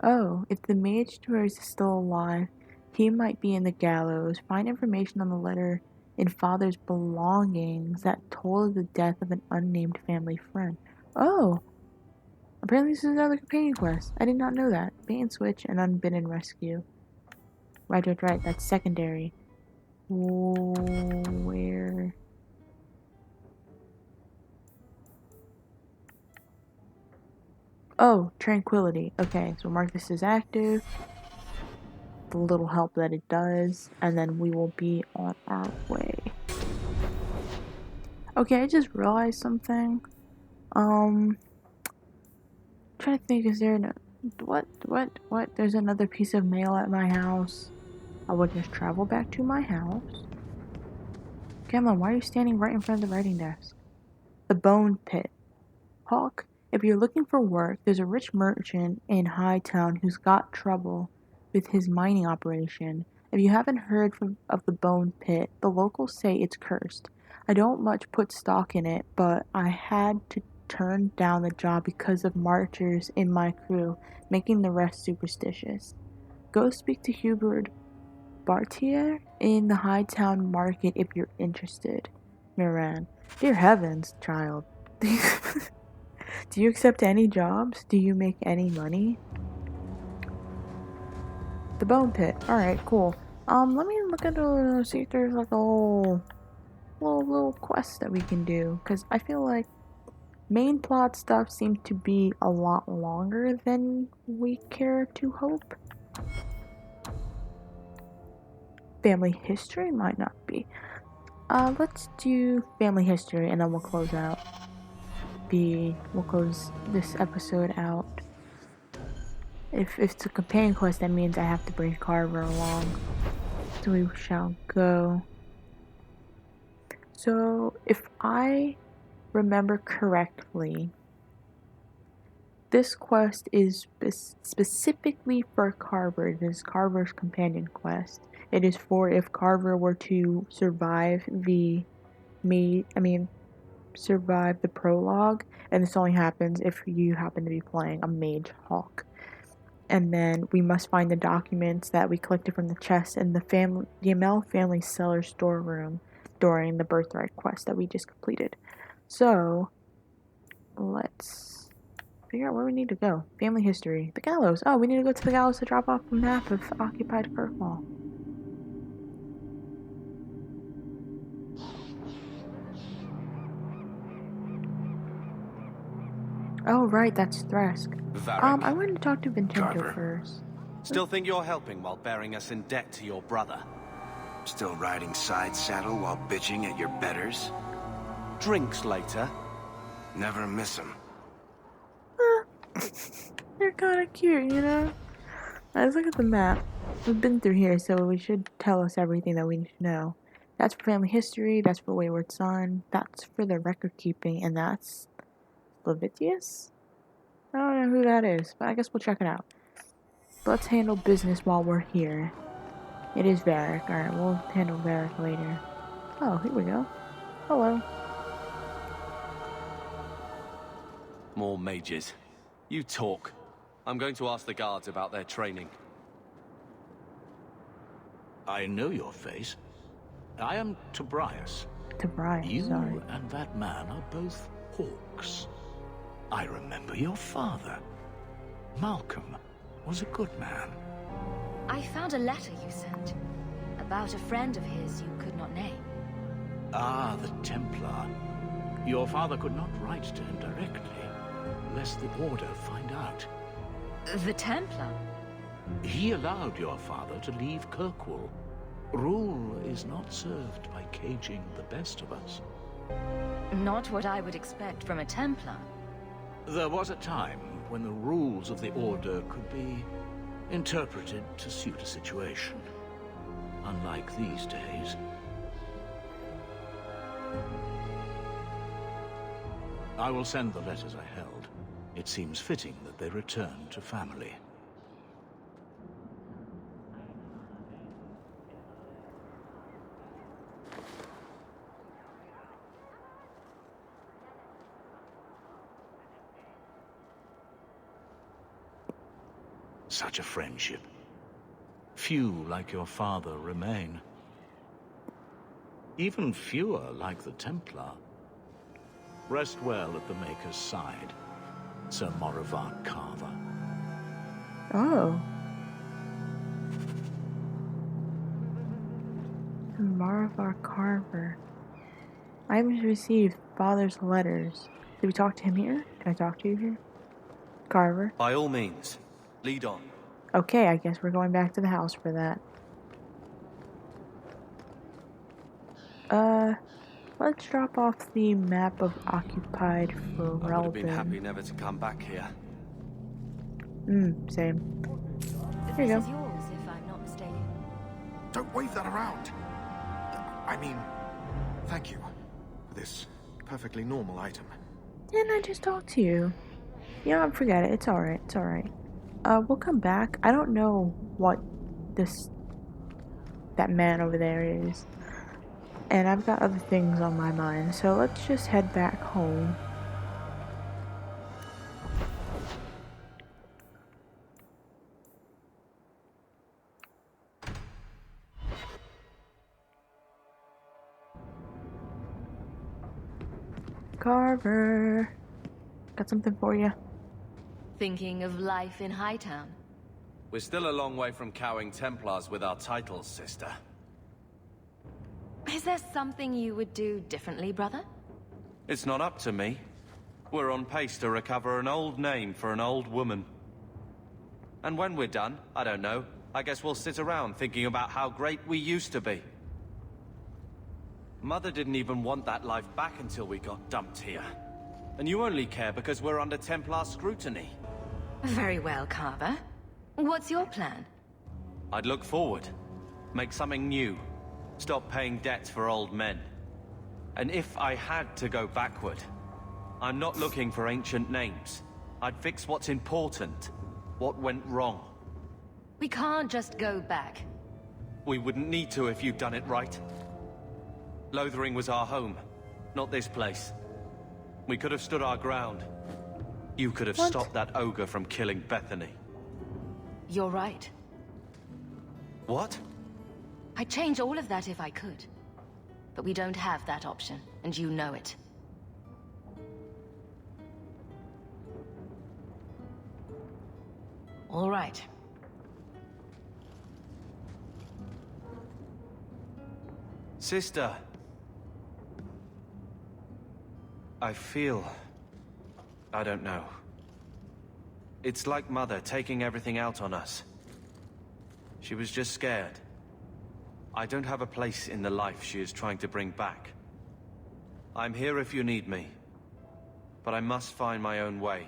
Oh, if the mage tourist is still alive, he might be in the gallows. Find information on the letter in father's belongings that told of the death of an unnamed family friend. Oh, apparently this is another companion quest. I did not know that. Bait and switch and unbidden rescue. Right, that's secondary. Where... Oh, tranquility. Okay, so mark this as active. The little help that it does, and then we will be on our way. Okay, I just realized something. Trying to think, is there what? There's another piece of mail at my house. I will just travel back to my house. Gamma, why are you standing right in front of the writing desk? The Bone Pit. Hawk, if you're looking for work, there's a rich merchant in Hightown who's got trouble with his mining operation. If you haven't heard of the Bone Pit, the locals say it's cursed. I don't much put stock in it, but I had to turn down the job because of marchers in my crew, making the rest superstitious. Go speak to Hubert Bartier in the Hightown market if you're interested. Miran. Dear heavens, child. Do you accept any jobs? Do you make any money? The Bone Pit. Alright, cool. Let me look at see if there's like a little quest that we can do. Because I feel like main plot stuff seems to be a lot longer than we care to hope. Family history might not be. Let's do family history and then we'll close out. We'll close this episode out. If it's a companion quest, that means I have to bring Carver along. So we shall go. So, if I remember correctly, this quest is specifically for Carver. This is Carver's companion quest. It is for if Carver were to survive survive the prologue, and this only happens if you happen to be playing a mage hawk. And then we must find the documents that we collected from the chest in the Amell family cellar storeroom during the Birthright quest that we just completed. So, let's figure out where we need to go. Family history. The gallows. Oh, we need to go to the gallows to drop off a map of occupied Kirkwall. Oh, right, that's Thresk. Varric. I wanted to talk to Vincenzo Carver. first. Still think you're helping while bearing us in debt to your brother? Still riding side saddle while bitching at your betters? Drinks later? Never miss 'em. They're kind of cute, you know? Let's look at the map. We've been through here, so we should tell us everything that we need to know. That's for family history, that's for Wayward Son, that's for the record keeping, and that's Levitius? I don't know who that is, but I guess we'll check it out. Let's handle business while we're here. It is Varric. Alright, we'll handle Varric later. Oh, here we go. Hello. More mages. You talk. I'm going to ask the guards about their training. I know your face. I am Tobias. Tobias, You sorry. and that man are both hawks. I remember your father. Malcolm was a good man. I found a letter you sent. About a friend of his you could not name. Ah, the Templar. Your father could not write to him directly, lest the Order find out. The Templar? He allowed your father to leave Kirkwall. Rule is not served by caging the best of us. Not what I would expect from a Templar. There was a time when the rules of the Order could be interpreted to suit a situation. unlike these days. I will send the letters I held. It seems fitting that they return to family. Such a friendship. Few like your father remain. Even fewer like the Templar. Rest well at the Maker's side, Sir Morivard Carver. Oh. Morivard Carver. I haven't received Father's letters. Did we talk to him here? Can I talk to you here? Carver? By all means, lead on. Okay, I guess we're going back to the house for that. Let's drop off the map of occupied for I would have been Relvin. happy never to come back here. Same. This Here you is go. yours, if I'm not mistaken. Don't wave that around. I mean, thank you for this perfectly normal item. Didn't I just talk to you? You know, forget it. It's alright. It's alright. We'll come back. I don't know what that man over there is. And I've got other things on my mind, so let's just head back home. Carver, got something for you. Thinking of life in Hightown? We're still a long way from cowing Templars with our titles, sister. Is there something you would do differently, brother? It's not up to me. We're on pace to recover an old name for an old woman. And when we're done, I don't know, I guess we'll sit around thinking about how great we used to be. Mother didn't even want that life back until we got dumped here. And you only care because we're under Templar scrutiny. Very well, Carver. What's your plan? I'd look forward. Make something new. Stop paying debts for old men. And if I had to go backward, I'm not looking for ancient names. I'd fix what's important. What went wrong. We can't just go back. We wouldn't need to if you'd done it right. Lothering was our home, not this place. We could have stood our ground. You could have stopped that ogre from killing Bethany. You're right. What? I'd change all of that if I could. But we don't have that option, and you know it. All right. Sister. I feel... I don't know. It's like Mother taking everything out on us. She was just scared. I don't have a place in the life she is trying to bring back. I'm here if you need me. But I must find my own way.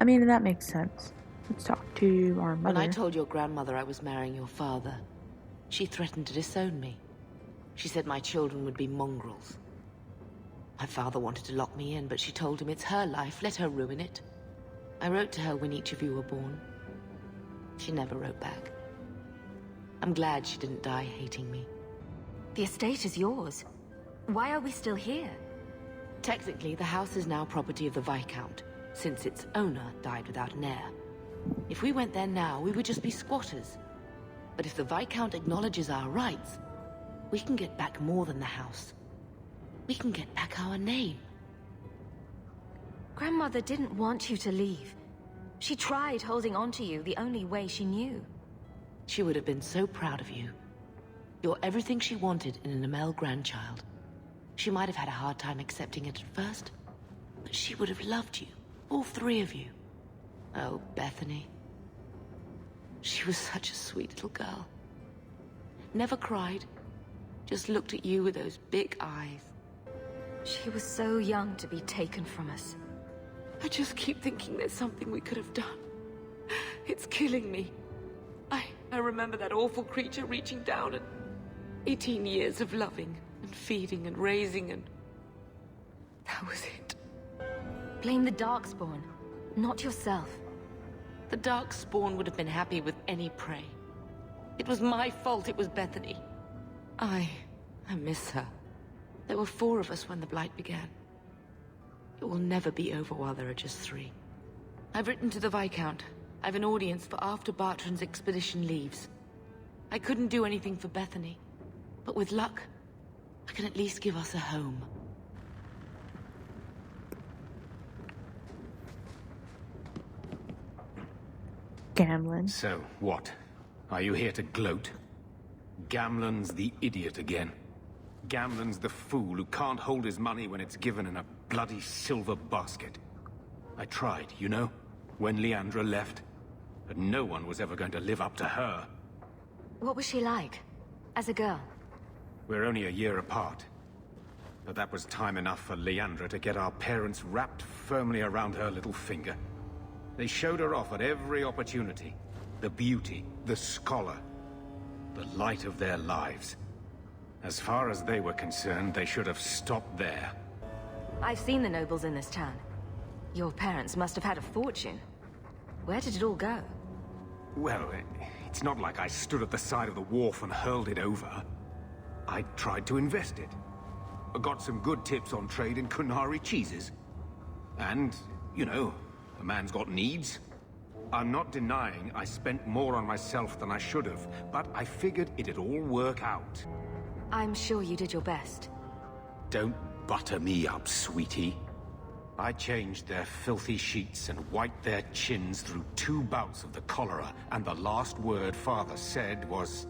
I mean, that makes sense. Let's talk to our mother. When I told your grandmother I was marrying your father, she threatened to disown me. She said my children would be mongrels. My father wanted to lock me in, but she told him it's her life, let her ruin it. I wrote to her when each of you were born. She never wrote back. I'm glad she didn't die hating me. The estate is yours. Why are we still here? Technically, the house is now property of the Viscount, since its owner died without an heir. If we went there now, we would just be squatters. But if the Viscount acknowledges our rights, we can get back more than the house. We can get back our name. Grandmother didn't want you to leave. She tried holding on to you the only way she knew. She would have been so proud of you. You're everything she wanted in an Amel grandchild. She might have had a hard time accepting it at first, but she would have loved you, all three of you. Oh, Bethany. She was such a sweet little girl. Never cried, just looked at you with those big eyes. She was so young to be taken from us. I just keep thinking there's something we could have done. It's killing me. I remember that awful creature reaching down and 18 years of loving and feeding and raising, and that was it. Blame the Darkspawn, not yourself. The Darkspawn would have been happy with any prey. It was my fault it was Bethany. I miss her. There were 4 of us when the Blight began. It will never be over while there are just 3. I've written to the Viscount. I've an audience for after Bartrand's expedition leaves. I couldn't do anything for Bethany, but with luck, I can at least give us a home. Gamlin. So, what? Are you here to gloat? Gamlen's the idiot again. Gamlen's the fool who can't hold his money when it's given in a bloody silver basket. I tried, you know, when Leandra left. But no one was ever going to live up to her. What was she like, as a girl? We're only a year apart. But that was time enough for Leandra to get our parents wrapped firmly around her little finger. They showed her off at every opportunity. The beauty, the scholar, the light of their lives. As far as they were concerned, they should have stopped there. I've seen the nobles in this town. Your parents must have had a fortune. Where did it all go? Well, it's not like I stood at the side of the wharf and hurled it over. I tried to invest it. I got some good tips on trade in Kunari cheeses. And, you know, a man's got needs. I'm not denying I spent more on myself than I should have, but I figured it'd all work out. I'm sure you did your best. Don't butter me up, sweetie. I changed their filthy sheets and wiped their chins through 2 bouts of the cholera, and the last word Father said was...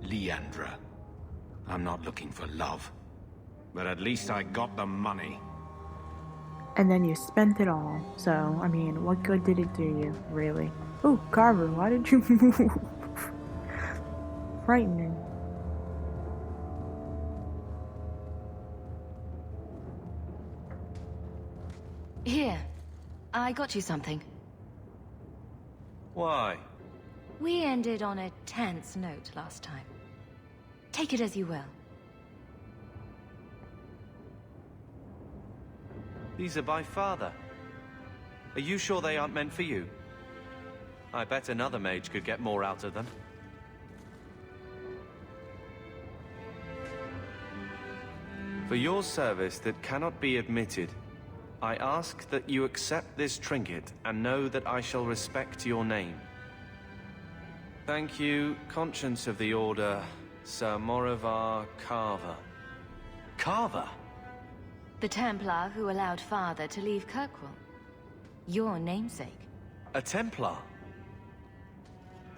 Leandra. I'm not looking for love, but at least I got the money. And then you spent it all. So, I mean, what good did it do you, really? Oh, Carver, why did you move? Frightening. Here, I got you something. Why? We ended on a tense note last time. Take it as you will. These are by Father. Are you sure they aren't meant for you? I bet another mage could get more out of them. For your service that cannot be admitted, I ask that you accept this trinket and know that I shall respect your name. Thank you, Conscience of the Order, Sir Morivar Carver. Carver? The Templar who allowed Father to leave Kirkwall. Your namesake. A Templar?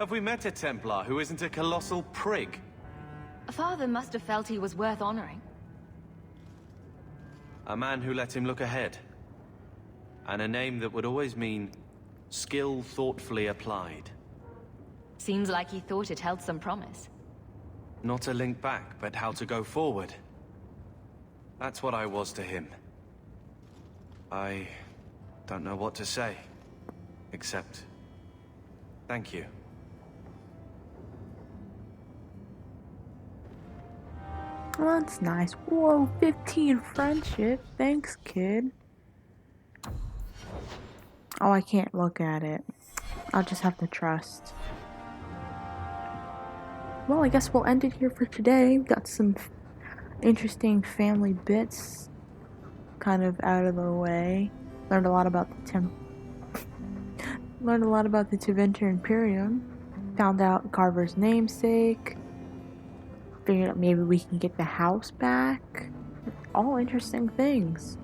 Have we met a Templar who isn't a colossal prig? Father must have felt he was worth honoring. A man who let him look ahead. And a name that would always mean skill thoughtfully applied. Seems like he thought it held some promise. Not a link back, but how to go forward. That's what I was to him. I don't know what to say, except thank you. Well, that's nice. Whoa, 15 friendship. Thanks, kid. Oh, I can't look at it. I'll just have to trust. Well, I guess we'll end it here for today. Got some interesting family bits kind of out of the way. Learned a lot about the Learned a lot about the Tevinter Imperium. Found out Carver's namesake. Figured out maybe we can get the house back. All interesting things.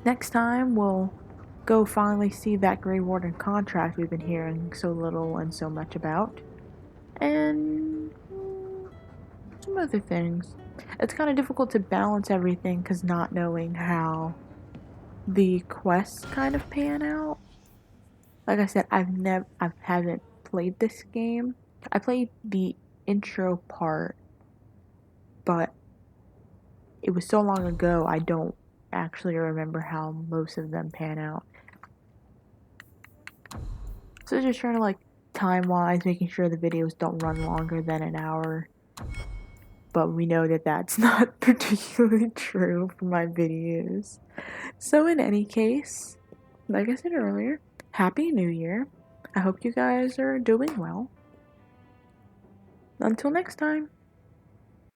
Next time we'll go finally see that Grey Warden contract we've been hearing so little and so much about. And some other things. It's kind of difficult to balance everything because not knowing how the quests kind of pan out. Like I said, I haven't played this game. I played the intro part, but it was so long ago I don't actually remember how most of them pan out. So just trying to like time-wise, making sure the videos don't run longer than an hour. But we know that that's not particularly true for my videos. So in any case, like I said earlier, Happy New Year. I hope you guys are doing well. Until next time.